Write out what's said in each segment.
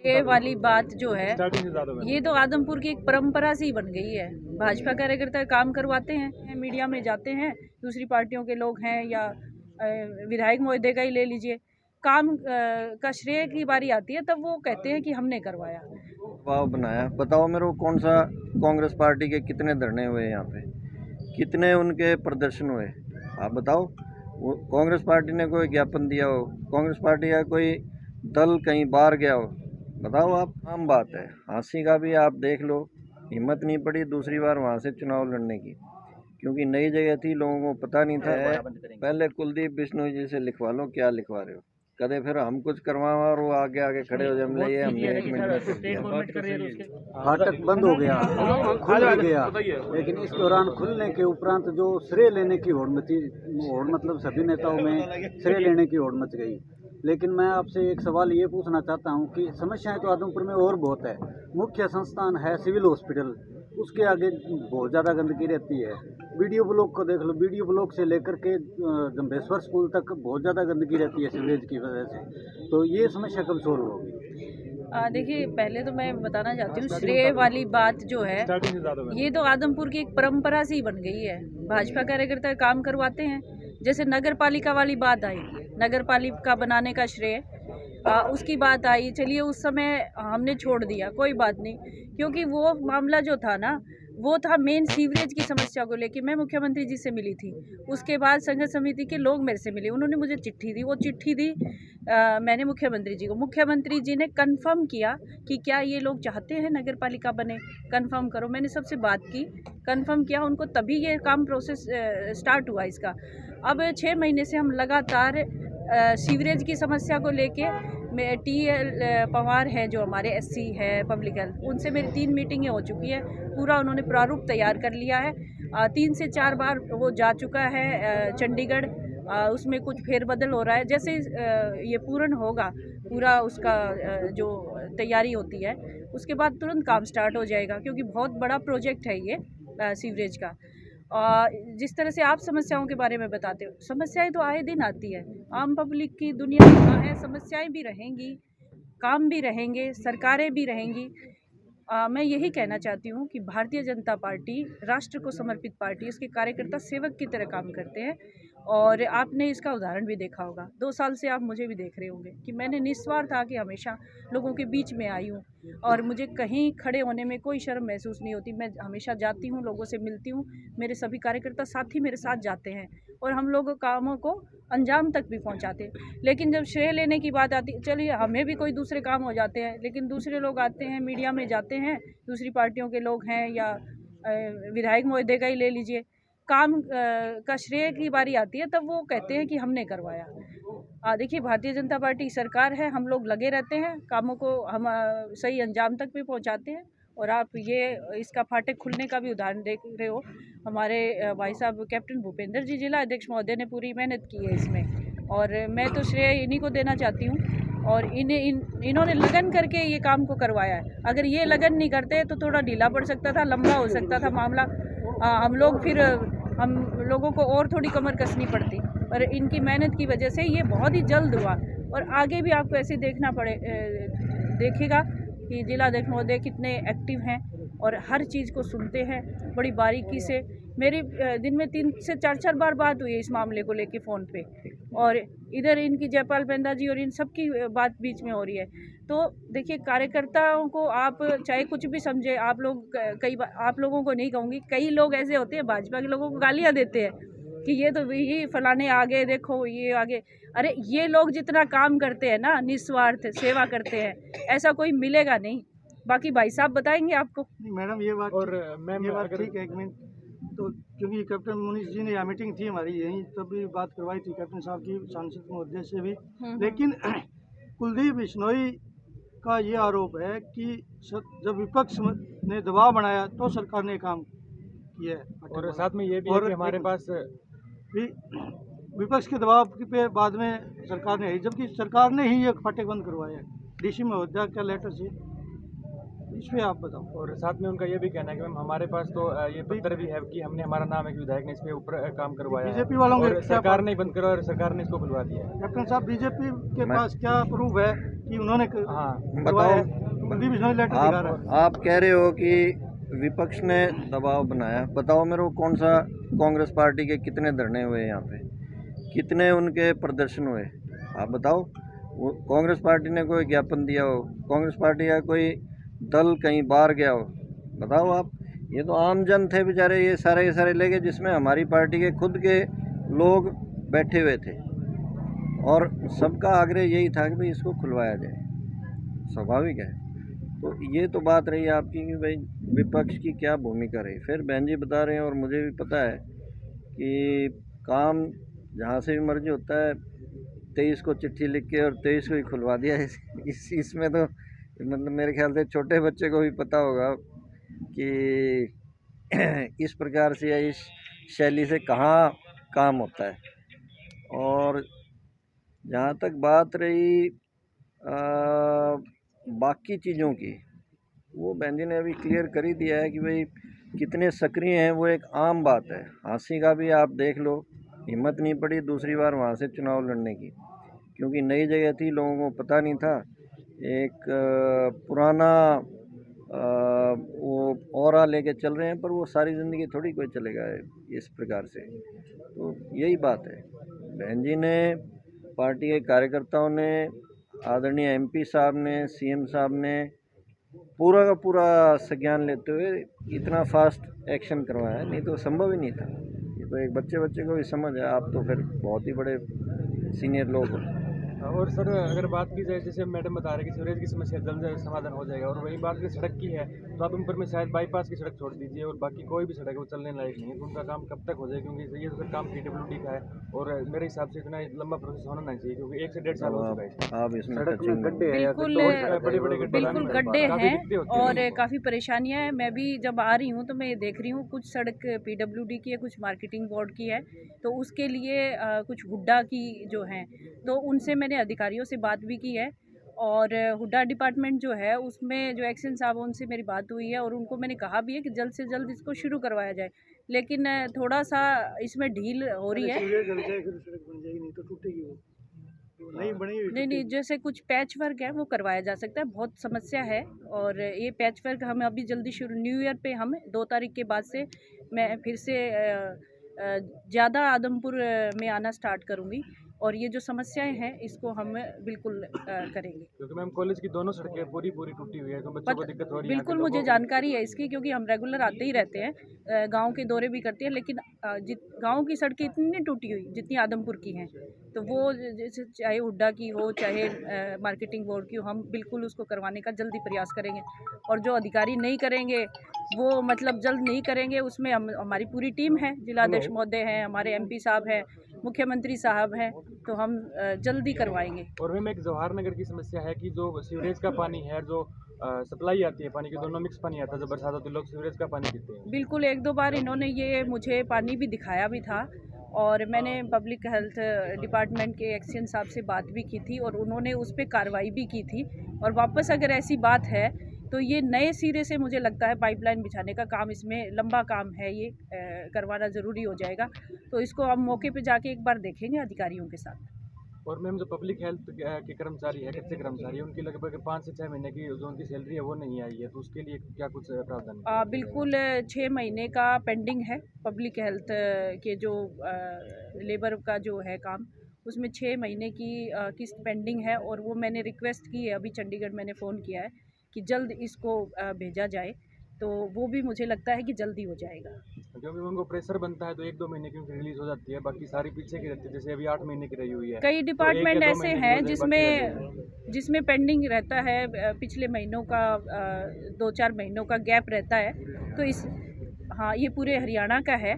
ये वाली बात जो है ये तो आदमपुर की एक परंपरा सी बन गई है। भाजपा कार्यकर्ता काम करवाते हैं, मीडिया में जाते हैं, दूसरी पार्टियों के लोग हैं या विधायक महोदय का ही ले लीजिए, काम का श्रेय की बारी आती है तब वो कहते हैं कि हमने करवाया। दबाव बनाया, बताओ मेरे को कौन सा कांग्रेस पार्टी के कितने धरने हुए यहाँ पे, कितने उनके प्रदर्शन हुए, आप बताओ। वो कांग्रेस पार्टी ने कोई ज्ञापन दिया हो, कांग्रेस पार्टी का कोई दल कहीं बाहर गया हो, बताओ आप। आम बात है, हाँसी का भी आप देख लो, हिम्मत नहीं पड़ी दूसरी बार वहाँ से चुनाव लड़ने की, क्योंकि नई जगह थी, लोगों को पता नहीं था। पहले कुलदीप बिश्नोई जी से लिखवा लो, क्या लिखवा रहे हो, कदे फिर हम कुछ करवा और वो आगे आगे खड़े हो जाए ये हमने 1 मिनट में फाटक बंद हो गया, खुल गया, लेकिन इस दौरान खुलने के उपरांत जो श्रेय लेने की होड़ मची, होड़ मतलब सभी नेताओं में श्रेय लेने की होड़ मच गई। लेकिन मैं आपसे एक सवाल ये पूछना चाहता हूँ कि समस्याएं तो आदमपुर में और बहुत है। मुख्य संस्थान है सिविल हॉस्पिटल, उसके आगे बहुत ज़्यादा गंदगी रहती है। बीडीओ ब्लॉक को देख लो, बीडीओ ब्लॉक से लेकर के जम्भेश्वर स्कूल तक बहुत ज़्यादा गंदगी रहती है सीवरेज की वजह से। तो ये समस्या कब सॉल्व होगी? देखिए, पहले तो मैं बताना चाहती हूँ, श्रेय वाली बात जो है ये तो आदमपुर की एक परंपरा सी बन गई है। भाजपा कार्यकर्ता काम करवाते हैं। जैसे नगर पालिका वाली बात आई, नगर पालिका बनाने का श्रेय उसकी बात आई, चलिए उस समय हमने छोड़ दिया, कोई बात नहीं, क्योंकि वो मामला जो था ना वो था मेन सीवरेज की समस्या को लेके। मैं मुख्यमंत्री जी से मिली थी, उसके बाद संघ समिति के लोग मेरे से मिले, उन्होंने मुझे चिट्ठी दी, वो चिट्ठी दी मैंने मुख्यमंत्री जी को। मुख्यमंत्री जी ने कंफर्म किया कि क्या ये लोग चाहते हैं नगर पालिका बने, कंफर्म करो। मैंने सबसे बात की, कंफर्म किया उनको, तभी ये काम प्रोसेस स्टार्ट हुआ इसका। अब 6 महीने से हम लगातार सीवरेज की समस्या को लेके टी.एल. पवार है जो हमारे एससी है पब्लिक हेल्थ, उनसे मेरी 3 मीटिंगें हो चुकी है, पूरा उन्होंने प्रारूप तैयार कर लिया है। 3 से 4 बार वो जा चुका है चंडीगढ़, उसमें कुछ फेरबदल हो रहा है। जैसे ये पूर्ण होगा, पूरा उसका जो तैयारी होती है, उसके बाद तुरंत काम स्टार्ट हो जाएगा, क्योंकि बहुत बड़ा प्रोजेक्ट है ये सीवरेज का। जिस तरह से आप समस्याओं के बारे में बताते हो, समस्याएं तो आए दिन आती है, आम पब्लिक की दुनिया है, समस्याएं भी रहेंगी, काम भी रहेंगे, सरकारें भी रहेंगी। मैं यही कहना चाहती हूँ कि भारतीय जनता पार्टी राष्ट्र को समर्पित पार्टी, उसके कार्यकर्ता सेवक की तरह काम करते हैं। और आपने इसका उदाहरण भी देखा होगा, 2 साल से आप मुझे भी देख रहे होंगे कि मैंने निस्वार्थ आके हमेशा लोगों के बीच में आई हूँ, और मुझे कहीं खड़े होने में कोई शर्म महसूस नहीं होती। मैं हमेशा जाती हूँ, लोगों से मिलती हूँ, मेरे सभी कार्यकर्ता साथी मेरे साथ जाते हैं और हम लोग कामों को अंजाम तक भी पहुँचाते हैं। लेकिन जब श्रेय लेने की बात आती है, चलिए हमें भी कोई दूसरे काम हो जाते हैं, लेकिन दूसरे लोग आते हैं, मीडिया में जाते हैं, दूसरी पार्टियों के लोग हैं या विधायक महोदय का ही ले लीजिए, काम का श्रेय की बारी आती है तब वो कहते हैं कि हमने करवाया। देखिए, भारतीय जनता पार्टी सरकार है, हम लोग लगे रहते हैं, कामों को हम सही अंजाम तक भी पहुंचाते हैं। और आप ये इसका फाटक खुलने का भी उदाहरण देख रहे हो, हमारे भाई साहब कैप्टन भूपेंद्र जी जिला अध्यक्ष महोदय ने पूरी मेहनत की है इसमें, और मैं तो श्रेय इन्हीं को देना चाहती हूँ। और इन्होंने लगन करके ये काम को करवाया है। अगर ये लगन नहीं करते तो थोड़ा ढीला पड़ सकता था, लंबा हो सकता था मामला, हम लोगों को और थोड़ी कमर कसनी पड़ती, पर इनकी मेहनत की वजह से ये बहुत ही जल्द हुआ। और आगे भी आपको ऐसे देखेगा कि जिला अध्यक्ष महोदय कितने एक्टिव हैं और हर चीज़ को सुनते हैं बड़ी बारीकी से। मेरी दिन में 3 से 4 बार बात हुई है इस मामले को लेके फ़ोन पे, और इधर इनकी जयपाल पेंदा जी और इन सब की बात बीच में हो रही है। तो देखिए, कार्यकर्ताओं को आप चाहे कुछ भी समझे, आप लोग कई बार, आप लोगों को नहीं कहूँगी, कई लोग ऐसे होते हैं भाजपा के लोगों को गालियाँ देते हैं कि ये तो ये फलाने आगे, देखो ये आगे। अरे ये लोग जितना काम करते हैं ना, निस्वार्थ सेवा करते हैं, ऐसा कोई मिलेगा नहीं। बाकी भाई साहब बताएंगे आपको। मैडम ये बात, और मैम ये बात ठीक है, 1 मिनट। तो क्योंकि कैप्टन मुनीष जी ने यहाँ मीटिंग थी हमारी यहीं, तब भी बात करवाई थी कैप्टन साहब की, सांसद महोदय से भी। लेकिन कुलदीप बिश्नोई का ये आरोप है कि जब विपक्ष ने दबाव बनाया तो सरकार ने काम किया है। और साथ में ये भी है कि हमारे पास विपक्ष के दबाव पे बाद में सरकार ने, जबकि सरकार ने ही ये फाटक बंद करवाया है डीसी महोदय का लेटर से। इस पे आप बताओ। और साथ में उनका ये भी कहना है कि मैम हमारे पास तो ये पत्र भी है कि हमने हमारा नाम है कि विधायक ने इस पे ऊपर काम करवाया है। बीजेपी वालों और सरकार ने बंद करा और सरकार ने इसको खुलवा दिया है। कैप्टन साहब, बीजेपी के मैं- पास क्या प्रूफ है कि उन्होंने हाँ बताओ, आप कह रहे हो कि विपक्ष ने दबाव बनाया। बताओ मेरे को कौन सा कांग्रेस पार्टी के कितने धरने हुए यहाँ पे, कितने उनके प्रदर्शन हुए, आप बताओ। वो कांग्रेस पार्टी ने कोई ज्ञापन दिया हो, कांग्रेस पार्टी का कोई दल कहीं बाहर गया हो, बताओ आप। ये तो आम जन थे बेचारे, ये सारे लेके, जिसमें हमारी पार्टी के खुद के लोग बैठे हुए थे और सबका आग्रह यही था कि भाई इसको खुलवाया जाए। स्वाभाविक है। तो ये तो बात रही आपकी कि भाई विपक्ष की क्या भूमिका रही। फिर बहन जी बता रहे हैं और मुझे भी पता है कि काम जहाँ से भी मर्जी होता है, 23 को चिट्ठी लिख के और 23 को ही खुलवा दिया। इसमें तो मतलब मेरे ख्याल से छोटे बच्चे को भी पता होगा कि इस प्रकार से या इस शैली से कहाँ काम होता है। और जहाँ तक बात रही बाकी चीज़ों की, वो बहन जी ने अभी क्लियर कर ही दिया है कि भाई कितने सक्रिय हैं, वो एक आम बात है। हाँसी का भी आप देख लो, हिम्मत नहीं पड़ी दूसरी बार वहाँ से चुनाव लड़ने की, क्योंकि नई जगह थी, लोगों को पता नहीं था। एक पुराना वो ऑरा लेके चल रहे हैं, पर वो सारी ज़िंदगी थोड़ी कोई चलेगा इस प्रकार से। तो यही बात है, बहन जी ने, पार्टी के कार्यकर्ताओं ने, आदरणीय एमपी साहब ने, सीएम साहब ने पूरा का पूरा संज्ञान लेते हुए इतना फास्ट एक्शन करवाया है, नहीं तो संभव ही नहीं था। ये तो एक बच्चे को भी समझ है, आप तो फिर बहुत ही बड़े सीनियर लोग हो। और सर अगर बात की जाए, जैसे मैडम बता रहे कि सीवरेज की समस्या जल्द समाधान हो जाएगा, और वही बात की सड़क की है तो आप ऊपर में शायद बाईपास की सड़क छोड़ दीजिए और बाकी कोई भी सड़क है वो चलने लायक नहीं है, तो उनका काम कब तक हो जाएगा? क्योंकि ये तो काम PWD का है और मेरे हिसाब से इतना लंबा प्रोसेस होना नहीं चाहिए, क्योंकि 1 से 1.5 साल हो चुका है। आप इसमें सड़क में गड्ढे हैं, बिल्कुल बड़े बिल्कुल गड्ढे हैं और काफ़ी परेशानियां हैं। मैं भी जब आ रही हूँ तो मैं देख रही हूँ कुछ सड़क PWD की है, कुछ मार्केटिंग बोर्ड की है, तो उसके लिए कुछ हुड्डा की जो हैं, तो उनसे मैंने अधिकारियों से बात भी की है। और हुड्डा डिपार्टमेंट जो है उसमें जो एक्शन साहब उनसे मेरी बात हुई है और उनको मैंने कहा भी है कि जल्द से जल्द इसको शुरू करवाया जाए, लेकिन थोड़ा सा इसमें ढील हो रही है। नहीं, जैसे कुछ पैच वर्क है वो करवाया जा सकता है, बहुत समस्या है। और ये पैच वर्क हम अभी जल्दी शुरू, न्यू ईयर पे हम 2 तारीख के बाद से मैं फिर से ज़्यादा आदमपुर में आना स्टार्ट करूँगी और ये जो समस्याएं हैं इसको हम बिल्कुल करेंगे। क्योंकि मैम कॉलेज की दोनों सड़कें पूरी टूटी हुई है, तो बच्चों को दिक्कत हो रही है। बिल्कुल मुझे जानकारी है इसकी, क्योंकि हम रेगुलर आते ही रहते हैं, गांव के दौरे भी करते हैं, लेकिन गांव की सड़कें इतनी नहीं टूटी हुई जितनी आदमपुर की हैं। तो वो जैसे चाहे हुड्डा की हो चाहे मार्केटिंग बोर्ड की हो, हम बिल्कुल उसको करवाने का जल्दी प्रयास करेंगे। और जो अधिकारी नहीं करेंगे वो मतलब जल्द नहीं करेंगे, उसमें हमारी पूरी टीम है, जिलाध्यक्ष महोदय हैं, हमारे MP साहब हैं, मुख्यमंत्री साहब हैं, तो हम जल्दी करवाएंगे। और मैम एक जवाहर नगर की समस्या है कि जो सीवरेज का पानी है, जो सप्लाई आती है पानी की, दोनों मिक्स पानी आता है, जब बरसात होती है लोग सीवरेज का पानी पीते हैं। बिल्कुल 1-2 बार इन्होंने ये मुझे पानी भी दिखाया भी था और मैंने पब्लिक हेल्थ डिपार्टमेंट के एक्शन साहब से बात भी की थी और उन्होंने उस पर कार्रवाई भी की थी। और वापस अगर ऐसी बात है तो ये नए सिरे से मुझे लगता है पाइपलाइन बिछाने का काम, इसमें लंबा काम है, ये करवाना ज़रूरी हो जाएगा। तो इसको हम मौके पे जाके एक बार देखेंगे अधिकारियों के साथ। और मैम जो पब्लिक हेल्थ के कर्मचारी है, कच्चे कर्मचारी है, उनकी लगभग 5 से 6 महीने की जो उनकी सैलरी है वो नहीं आई है, तो उसके लिए क्या कुछ प्रावधान है? बिल्कुल 6 महीने का पेंडिंग है पब्लिक हेल्थ के जो लेबर का जो है काम, उसमें 6 महीने की किस्त पेंडिंग है और वो मैंने रिक्वेस्ट की है, अभी चंडीगढ़ मैंने फ़ोन किया है कि जल्द इसको भेजा जाए, तो वो भी मुझे लगता है कि जल्दी हो जाएगा। क्योंकि उनको प्रेशर बनता है तो 1-2 महीने की रिलीज हो जाती है, बाकी सारी पीछे की रहती है, जैसे अभी 8 महीने की रही हुई है। कई डिपार्टमेंट तो ऐसे हैं जिसमें पेंडिंग रहता है, पिछले महीनों का 2-4 महीनों का गैप रहता है। तो हाँ, ये पूरे हरियाणा का है,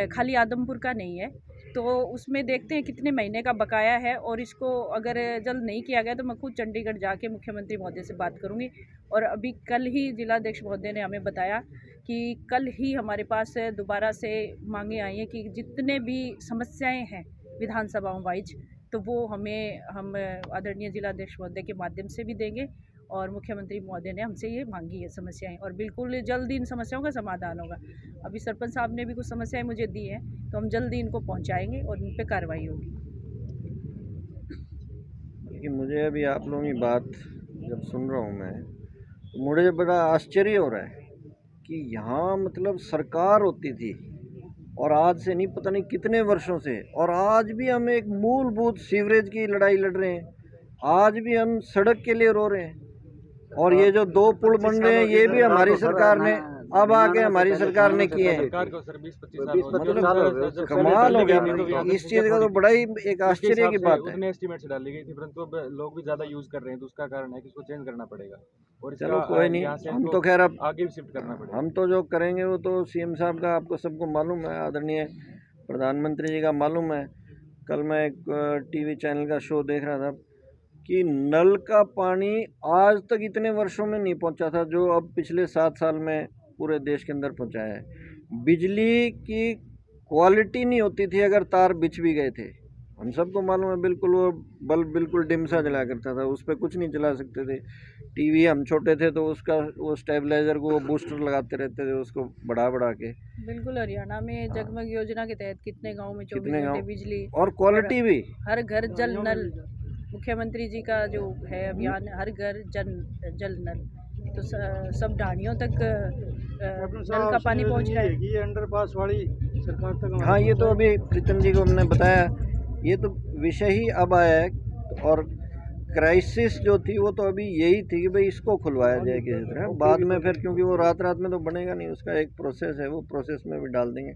खाली आदमपुर का नहीं है। तो उसमें देखते हैं कितने महीने का बकाया है और इसको अगर जल्द नहीं किया गया तो मैं खुद चंडीगढ़ जाके मुख्यमंत्री महोदय से बात करूंगी। और अभी कल ही जिलाध्यक्ष महोदय ने हमें बताया कि कल ही हमारे पास दोबारा से मांगे आई हैं कि जितने भी समस्याएं हैं विधानसभाओं वाइज, तो वो हम आदरणीय जिलाध्यक्ष महोदय के माध्यम से भी देंगे और मुख्यमंत्री महोदय ने हमसे ये मांगी है समस्याएं, और बिल्कुल जल्दी इन समस्याओं का समाधान होगा। अभी सरपंच साहब ने भी कुछ समस्याएं मुझे दी हैं, तो हम जल्दी इनको पहुंचाएंगे और इन पे कार्रवाई होगी। लेकिन मुझे अभी आप लोगों की बात जब सुन रहा हूँ मैं, तो मुझे बड़ा आश्चर्य हो रहा है कि यहाँ मतलब सरकार होती थी और आज से नहीं पता नहीं कितने वर्षों से, और आज भी हम एक मूलभूत सीवरेज की लड़ाई लड़ रहे हैं, आज भी हम सड़क के लिए रो रहे हैं। और ये जो 2 पुल बन रहे हैं ये भी हमारी सरकार ने अब आके हमारी सरकार ने किए हैं। मतलब कमाल हो गया। इस चीज़ का तो बड़ा ही एक आश्चर्य की बात है। उतने एस्टीमेट से डाली गई थी, परंतु अब लोग भी ज़्यादा यूज़ कर रहे हैं, तो उसका कारण है कि इसको चेंज करना पड़ेगा। और चलो कोई नहीं, हम तो खैर अब आगे भी शिफ्ट करना पड़ेगा। हम तो जो करेंगे वो तो सीएम साहब का आपको सबको मालूम है, आदरणीय प्रधानमंत्री जी का मालूम है। कल मैं एक टीवी चैनल का शो देख रहा था कि नल का पानी आज तक इतने वर्षों में नहीं पहुंचा था जो अब पिछले 7 साल में पूरे देश के अंदर पहुंचाया है। बिजली की क्वालिटी नहीं होती थी अगर तार बिछ भी गए थे, हम सबको मालूम है। बिल्कुल वो बल्ब बिल्कुल डिम सा जला करता था, उस पर कुछ नहीं चला सकते थे। टीवी हम छोटे थे तो उसका वो स्टेबलाइजर को वो बूस्टर लगाते रहते थे, उसको बढ़ा के। बिल्कुल, हरियाणा में जगमग योजना के तहत कितने गाँव में 24 घंटे बिजली और क्वालिटी भी, हर घर जल नल, मुख्यमंत्री जी का जो है अभियान, हर घर जल नल, तो सब ढाणियों तक नल का पानी पहुंच रहा है। ये अंडरपास वाली सरकार तक। हाँ, ये तो अभी प्रीतम जी को हमने बताया, ये तो विषय ही अब आया है। और क्राइसिस जो थी वो तो अभी यही थी कि भाई इसको खुलवाया जाए किसी तरह। बाद में फिर क्योंकि वो रात में तो बनेगा नहीं, उसका एक प्रोसेस है, वो प्रोसेस में भी डाल देंगे।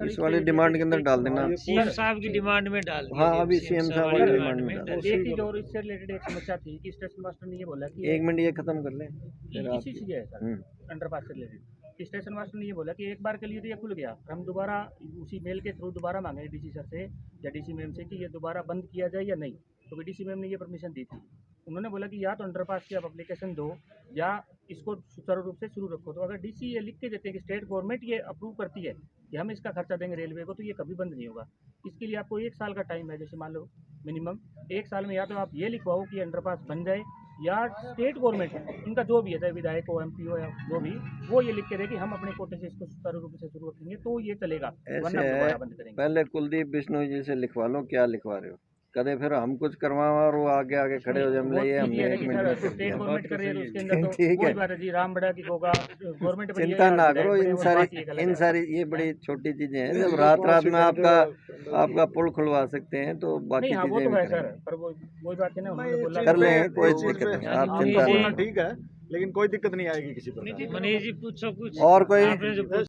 इस वाली डिमांड के अंदर डाल देना, सीएम साहब की डिमांड में डाल दिया। हाँ, अभी सीएम साहब वाली डिमांड में डाल। एक चीज और इससे रिलेटेड एक समस्या थी कि स्टेशन मास्टर ने ये बोला कि 1 मिनट ये खत्म कर लें। इसी चीज है सर, अंडरपास से रिलेटेड स्टेशन मास्टर ने ये बोला कि एक बार के लिए तो ये खुल गया, हम दोबारा उसी मेल के थ्रू दोबारा मांगे डीसी सर से या डीसी मैम से कि ये दोबारा बंद किया जाए या नहीं। तो डीसी मैम ने ये परमिशन दी थी। उन्होंने बोला कि या तो अंडरपास की आप एप्लीकेशन दो या इसको सुचारू रूप से शुरू रखो। तो अगर डीसी ये लिख के देते हैं कि स्टेट गवर्नमेंट ये अप्रूव करती है कि हम इसका खर्चा देंगे रेलवे को, तो ये कभी बंद नहीं होगा। इसके लिए आपको 1 साल का टाइम है। जैसे मान लो मिनिमम 1 साल में या तो आप ये लिखवाओ कि अंडरपास बन जाए, या स्टेट गवर्नमेंट इनका जो भी है, चाहे विधायक हो, MP हो या जो भी, वो ये लिख के दे कि हम अपने कोटे से इसको सुचारू रूप से शुरू रखेंगे, तो ये चलेगा, वरना दोबारा बंद करेंगे। पहले कुलदीप बिश्नोई जी से लिखवा लो क्या लिखवा रहे हो, कदे फिर हम कुछ करवा और वो आगे खड़े हो जाए। हमने 1 मिनट स्टेट गवर्नमेंट कर रही है तो उसके अंदर तो कोई बात है जी, रामबड़ा की होगा गवर्नमेंट। चिंता ना करो, इन सारी ये बड़ी छोटी चीजें हैं। जब रात में आपका पुल खुलवा सकते हैं तो बाकी चीजें वो तो है सर, पर वही बात है ना, उन्होंने बोला कर लेंगे, कोई दिक्कत नहीं, आप चिंता नहीं। ठीक है, लेकिन कोई दिक्कत नहीं आएगी किसी पर। मनीष जी पूछो कुछ और कोई